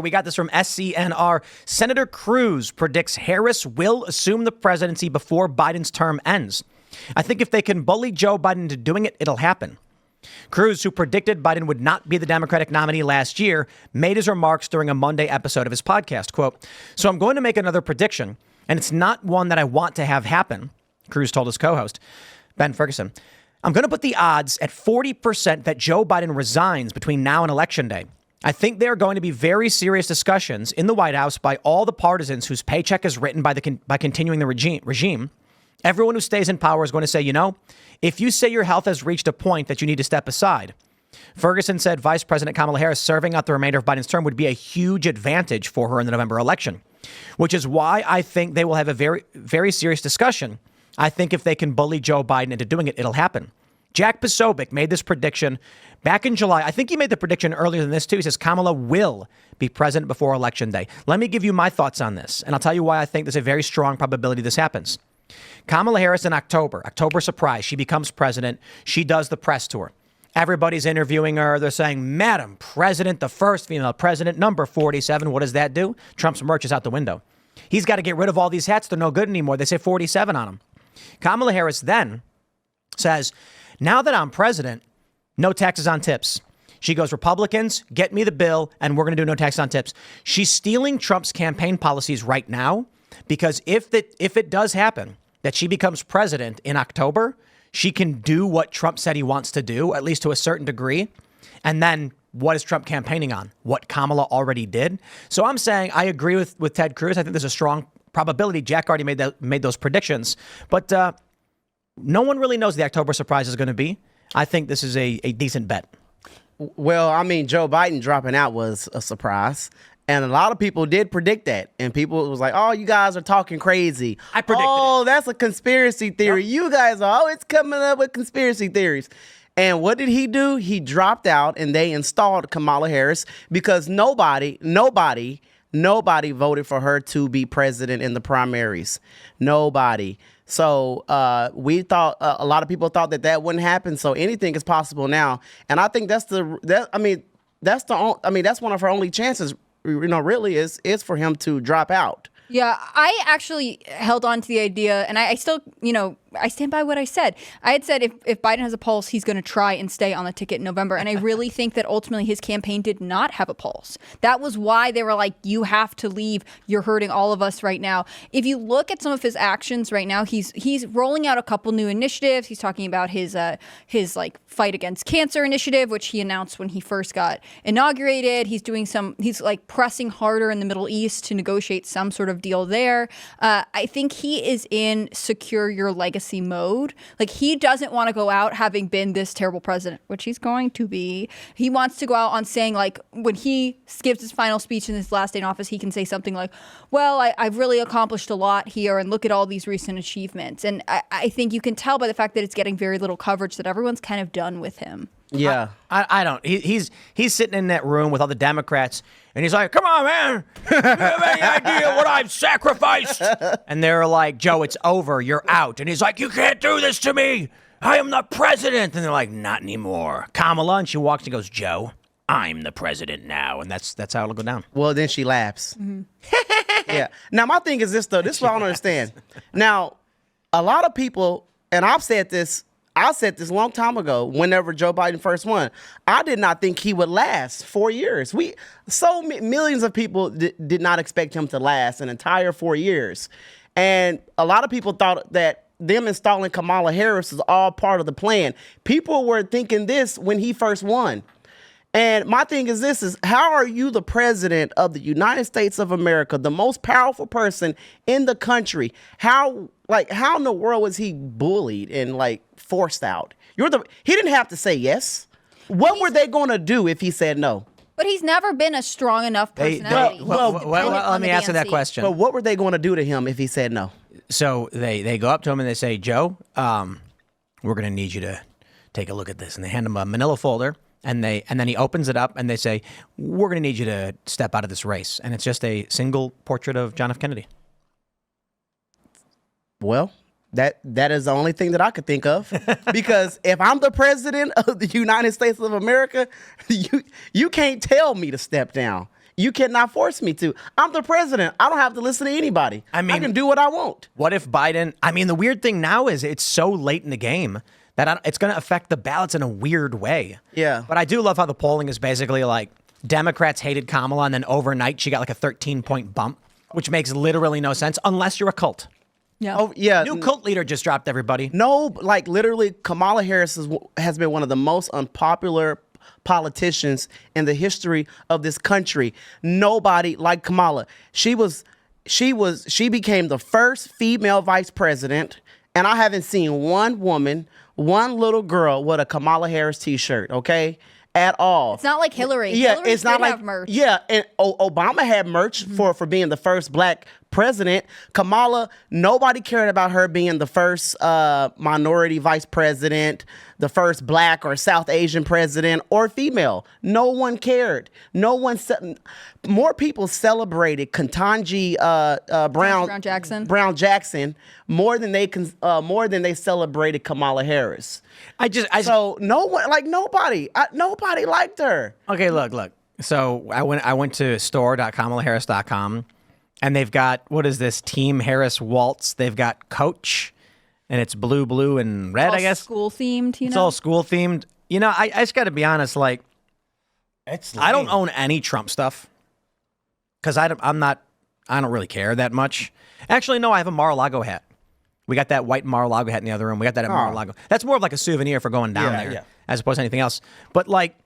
We got this from SCNR. Senator Cruz predicts Harris will assume the presidency before Biden's term ends. I think if they can bully Joe Biden into doing it, it'll happen. Cruz, who predicted Biden would not be the Democratic nominee last year, made his remarks during a Monday episode of his podcast. Quote, "So I'm going to make another prediction, and it's not one that I want to have happen," Cruz told his co-host, Ben Ferguson. "I'm going to put the odds at 40% that Joe Biden resigns between now and Election Day. I think there are going to be very serious discussions in the White House by all the partisans whose paycheck is written by continuing the regime. Everyone who stays in power is going to say, you know, if you say your health has reached a point that you need to step aside." Ferguson said Vice President Kamala Harris serving out the remainder of Biden's term would be a huge advantage for her in the November election, which is why I think they will have a very, very serious discussion. I think if they can bully Joe Biden into doing it, it'll happen. Jack Posobiec made this prediction back in July. I think he made the prediction earlier than this, too. He says Kamala will be president before Election Day. Let me give you my thoughts on this, and I'll tell you why I think there's a very strong probability this happens. Kamala Harris in October surprise, she becomes president. She does the press tour. Everybody's interviewing her. They're saying, Madam President, the first female president, number 47. What does that do? Trump's merch is out the window. He's got to get rid of all these hats. They're no good anymore. They say 47 on them. Kamala Harris then says, now that I'm president, no taxes on tips. She goes, Republicans, get me the bill, and we're going to do no tax on tips. She's stealing Trump's campaign policies right now, because if it does happen that she becomes president in October, she can do what Trump said he wants to do, at least to a certain degree. And then what is Trump campaigning on? What Kamala already did. So I'm saying I agree with Ted Cruz. I think there's a strong probability. Jack already made those predictions. But no one really knows the October surprise is going to be. I think this is a decent bet. Well, I mean, Joe Biden dropping out was a surprise. And a lot of people did predict that. And people was like, oh, you guys are talking crazy. I predicted it. That's a conspiracy theory. Yep. You guys are, it's coming up with conspiracy theories. And what did he do? He dropped out and they installed Kamala Harris because nobody voted for her to be president in the primaries. Nobody. So we thought a lot of people thought that wouldn't happen. So anything is possible now. And I think that's one of her only chances. Really is for him to drop out. Yeah, I actually held on to the idea, and I still, I stand by what I said. I had said if Biden has a pulse, he's going to try and stay on the ticket in November. And I really think that ultimately his campaign did not have a pulse. That was why they were like, you have to leave. You're hurting all of us right now. If you look at some of his actions right now, he's rolling out a couple new initiatives. He's talking about his like fight against cancer initiative, which he announced when he first got inaugurated. He's like pressing harder in the Middle East to negotiate some sort of deal there. I think he is in secure your legacy mode. Like, he doesn't want to go out having been this terrible president, which he's going to be. He wants to go out on saying, like, when he gives his final speech in his last day in office, he can say something like, well, I've really accomplished a lot here and look at all these recent achievements. And I think you can tell by the fact that it's getting very little coverage that everyone's kind of done with him. Yeah. I don't. He's sitting in that room with all the Democrats, and he's like, come on, man. Do you have any idea what I've sacrificed? And they're like, Joe, it's over. You're out. And he's like, you can't do this to me. I am the president. And they're like, not anymore. Kamala, and she walks and goes, Joe, I'm the president now. And that's how it'll go down. Well, then she laughs. Mm-hmm. Yeah. Now, my thing is this, though. This is what I don't understand. Now, a lot of people, and I said this a long time ago, whenever Joe Biden first won. I did not think he would last 4 years. Millions of people did not expect him to last an entire 4 years. And a lot of people thought that them installing Kamala Harris is all part of the plan. People were thinking this when he first won. And my thing is this, is how are you the president of the United States of America, the most powerful person in the country? How in the world was he bullied and forced out? He didn't have to say yes. What were they going to do if he said no? But he's never been a strong enough personality. Let me answer that question. But what were they going to do to him if he said no? So they go up to him and they say, Joe, we're going to need you to take a look at this. And they hand him a manila folder. And then he opens it up and they say, we're going to need you to step out of this race. And it's just a single portrait of John F. Kennedy. Well, that is the only thing that I could think of. Because if I'm the president of the United States of America, you can't tell me to step down. You cannot force me to. I'm the president. I don't have to listen to anybody. I can do what I want. What if Biden? I mean, the weird thing now is it's so late in the game that it's going to affect the ballots in a weird way. Yeah. But I do love how the polling is basically like Democrats hated Kamala, and then overnight she got like a 13-point bump, which makes literally no sense unless you're a cult. Yeah. Oh, yeah. New cult leader just dropped, everybody. No, like literally, Kamala Harris has been one of the most unpopular politicians in the history of this country. Nobody like Kamala. She became the first female vice president, and I haven't seen one woman, one little girl with a Kamala Harris t-shirt, okay? At all. It's not like Hillary. Yeah, Hillary it's not did like have merch. Yeah, and Obama had merch for being the first black president. Kamala, nobody cared about her being the first minority vice president, the first black or South Asian president or female. No one cared. No one. More people celebrated Ketanji Brown Jackson more than they celebrated Kamala Harris. So no one, like nobody liked her. Okay, look. So I went to store.kamalaharris.com, and they've got, what is this, Team Harris Waltz. They've got Coach, and it's blue, and red, I guess. School themed, It's all school themed. You know, I just got to be honest, like, I don't own any Trump stuff because I don't really care that much. Actually, no, I have a Mar-a-Lago hat. We got that white Mar-a-Lago hat in the other room. We got that at Mar-a-Lago. That's more of like a souvenir for going down there as opposed to anything else. But like,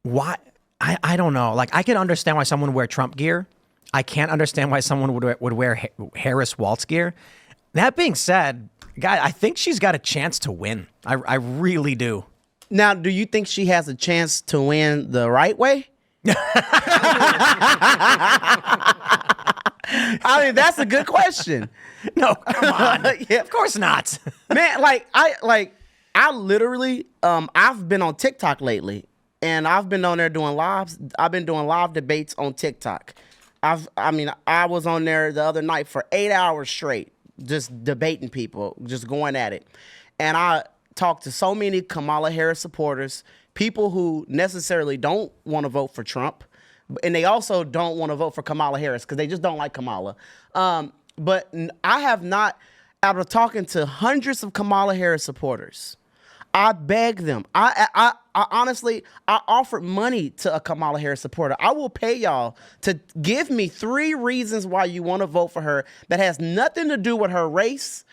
why? I don't know. Like, I can understand why someone would wear Trump gear. I can't understand why someone would wear Harris Waltz gear. That being said, guy, I think she's got a chance to win. I really do. Now, do you think she has a chance to win the right way? I mean, that's a good question. No, come on. Yeah, of course not. Man, I literally, I've been on TikTok lately, and I've been on there doing lives. I've been doing live debates on TikTok. I was on there the other night for 8 hours straight, just debating people, just going at it. And I talked to so many Kamala Harris supporters, people who necessarily don't want to vote for Trump, and they also don't want to vote for Kamala Harris because they just don't like Kamala. But I have not, after talking to hundreds of Kamala Harris supporters, I begged them. I honestly, I offered money to a Kamala Harris supporter. I will pay y'all to give me 3 reasons why you want to vote for her that has nothing to do with her race,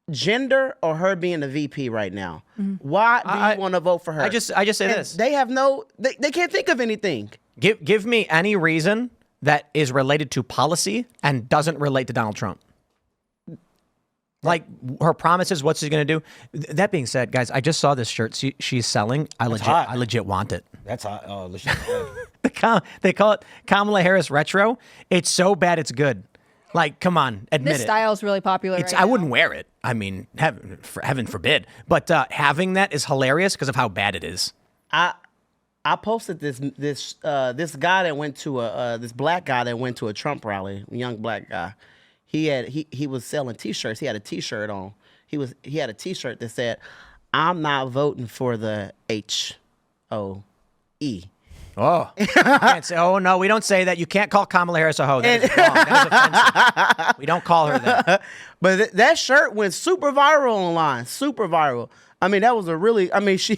gender, or her being a VP right now. Why do you want to vote for her? I just say this. They have they can't think of anything. Give me any reason that is related to policy and doesn't relate to Donald Trump. Like her promises, what she's going to do. That being said, guys, I just saw this shirt she's selling. I legit want it. That's hot. Oh, They call it Kamala Harris Retro. It's so bad it's good. Like, come on, admit This it. style is really popular right I now. wouldn't wear it. I mean, heaven forbid. But having that is hilarious because of how bad it is. I posted this guy that went to this black guy that went to a Trump rally, a young black guy. He was selling T-shirts. He had a T-shirt on. He had a T-shirt that said, "I'm not voting for the HOE." Oh, you can't say, oh no, we don't say that. You can't call Kamala Harris a hoe. That is wrong. That is offensive. We don't call her that. But that shirt went super viral online. Super viral. I mean, that was a really. I mean, she.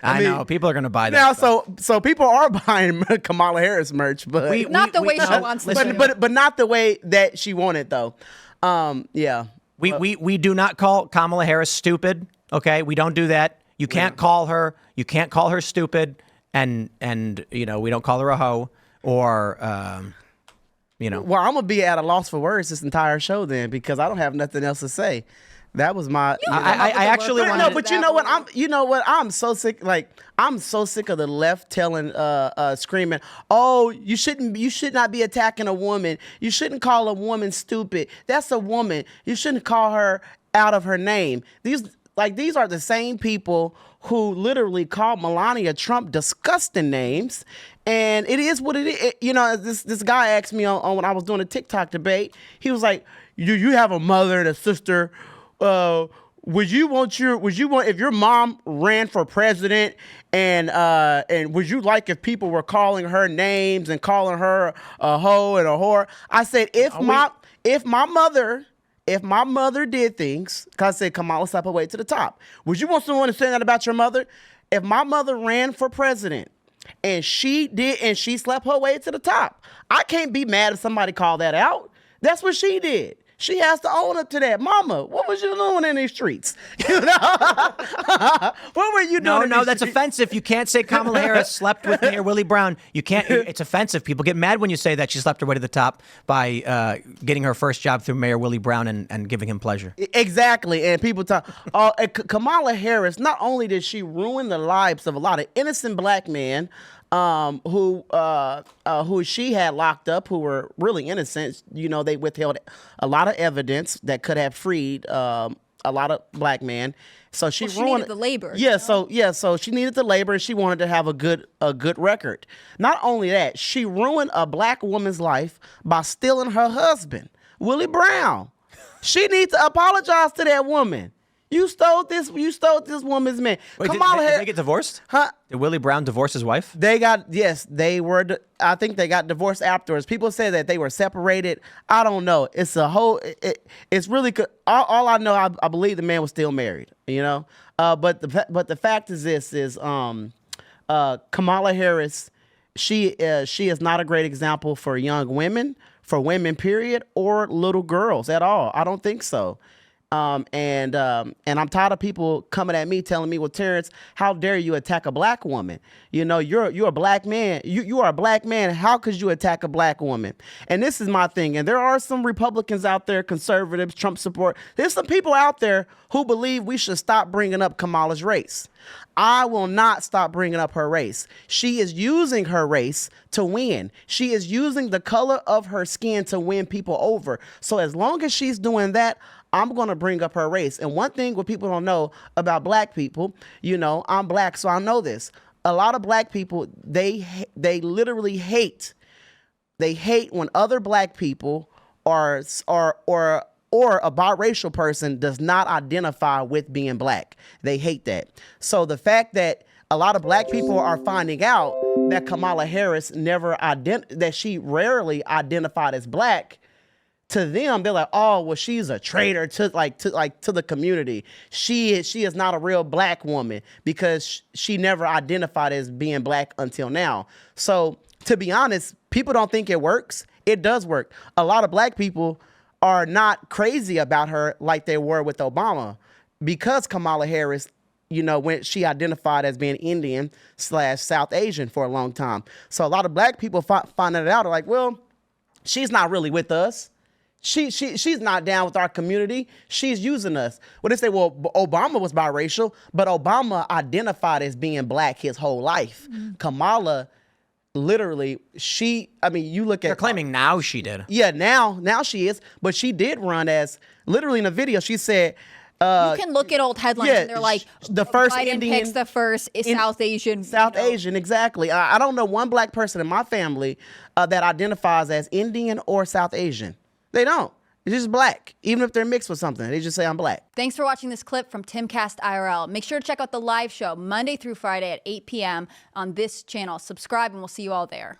I know people are going to buy that. Now, stuff. so people are buying Kamala Harris merch, but Not the way she wants to. but not the way that she wanted though. Yeah. We do not call Kamala Harris stupid. Okay, we don't do that. You can't call her. You can't call her stupid, and we don't call her a hoe or. Well, I'm gonna be at a loss for words this entire show then because I don't have nothing else to say. That was my. I actually wanted. No, but you know what? I'm so sick. Like I'm so sick of the left telling, screaming, "Oh, you should not be attacking a woman. You shouldn't call a woman stupid. That's a woman. You shouldn't call her out of her name." These are the same people who literally called Melania Trump disgusting names. And it is what it is. This guy asked me on when I was doing a TikTok debate. He was like, "You have a mother and a sister. Would you want if your mom ran for president and would you like if people were calling her names and calling her a hoe and a whore? I said if my mother did things, cause I said Kamala slept her way to the top. Would you want someone to say that about your mother? If my mother ran for president and she slept her way to the top, I can't be mad if somebody called that out. That's what she did. She has to own up to that. Mama, what was you doing in these streets? You know? What were you doing? No, that's offensive. You can't say Kamala Harris slept with Mayor Willie Brown. You can't. It's offensive. People get mad when you say that she slept her way to the top by getting her first job through Mayor Willie Brown and giving him pleasure. Exactly. And people talk. Kamala Harris, not only did she ruin the lives of a lot of innocent black men, who she had locked up, who were really innocent. You know, they withheld a lot of evidence that could have freed a lot of black men. So she needed the labor. Yeah, so she needed the labor, and she wanted to have a good record. Not only that, she ruined a black woman's life by stealing her husband, Willie Brown. She needs to apologize to that woman. You stole this woman's man. Wait, Kamala Harris, did they get divorced? Huh? Did Willie Brown divorce his wife? They were. I think they got divorced afterwards. People say that they were separated. I don't know. It's a whole. It's really. All I know, I believe the man was still married. You know. But the fact is this is Kamala Harris. She is not a great example for young women, for women, period, or little girls at all. I don't think so. And I'm tired of people coming at me telling me, well, Terrence, how dare you attack a black woman? You know, you're a black man. You are a black man. How could you attack a black woman? And this is my thing. And there are some Republicans out there, conservatives, Trump support. There's some people out there who believe we should stop bringing up Kamala's race. I will not stop bringing up her race. She is using her race to win. She is using the color of her skin to win people over. So as long as she's doing that, I'm going to bring up her race. And one thing what people don't know about black people, you know, I'm black, so I know this. A lot of black people, they literally hate. They hate when other black people or a biracial person does not identify with being black. They hate that. So the fact that a lot of black people are finding out that Kamala Harris that she rarely identified as black, to them, they're like, oh, well, she's a traitor to the community. She is not a real black woman because she never identified as being black until now. So to be honest, people don't think it works. It does work. A lot of black people are not crazy about her like they were with Obama, because Kamala Harris, you know, when she identified as being Indian / South Asian for a long time. So a lot of black people finding it out are like, well, she's not really with us. She's not down with our community. She's using us. Well, they say, well, Obama was biracial, but Obama identified as being black his whole life. Mm-hmm. Kamala, literally, you look at... They're claiming now she did. Yeah, now she is. But she did run as, literally in the video, she said... you can look at old headlines and they're like, the first Biden Indian picks the first South Asian. Asian, exactly. I don't know one black person in my family that identifies as Indian or South Asian. They don't. It's just black. Even if they're mixed with something, they just say I'm black. Thanks for watching this clip from Timcast IRL. Make sure to check out the live show Monday through Friday at 8 p.m. on this channel. Subscribe and we'll see you all there.